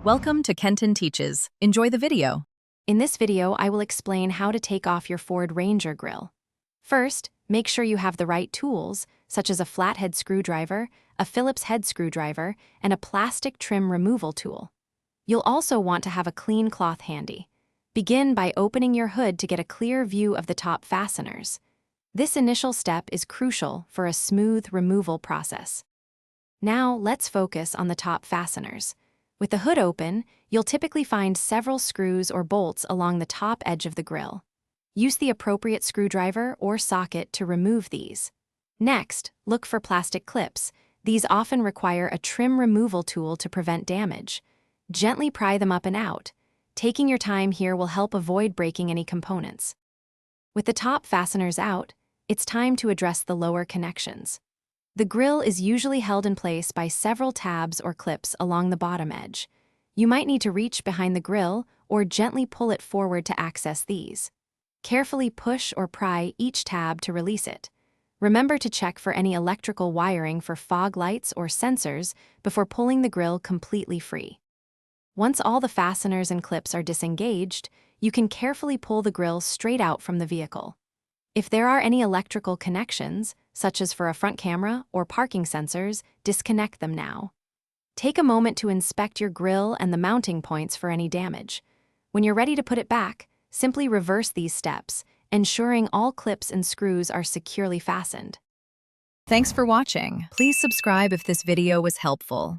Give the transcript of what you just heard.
Welcome to Kenton Teaches. Enjoy the video. In this video, I will explain how to take off your Ford Ranger grill. First, make sure you have the right tools, such as a flathead screwdriver, a Phillips head screwdriver, and a plastic trim removal tool. You'll also want to have a clean cloth handy. Begin by opening your hood to get a clear view of the top fasteners. This initial step is crucial for a smooth removal process. Now, let's focus on the top fasteners. With the hood open, you'll typically find several screws or bolts along the top edge of the grill. Use the appropriate screwdriver or socket to remove these. Next, look for plastic clips. These often require a trim removal tool to prevent damage. Gently pry them up and out. Taking your time here will help avoid breaking any components. With the top fasteners out, it's time to address the lower connections. The grill is usually held in place by several tabs or clips along the bottom edge. You might need to reach behind the grill or gently pull it forward to access these. Carefully push or pry each tab to release it. Remember to check for any electrical wiring for fog lights or sensors before pulling the grill completely free. Once all the fasteners and clips are disengaged, you can carefully pull the grill straight out from the vehicle. If there are any electrical connections, such as for a front camera or parking sensors, disconnect them now. Take a moment to inspect your grill and the mounting points for any damage. When you're ready to put it back, simply reverse these steps, ensuring all clips and screws are securely fastened. Thanks for watching. Please subscribe if this video was helpful.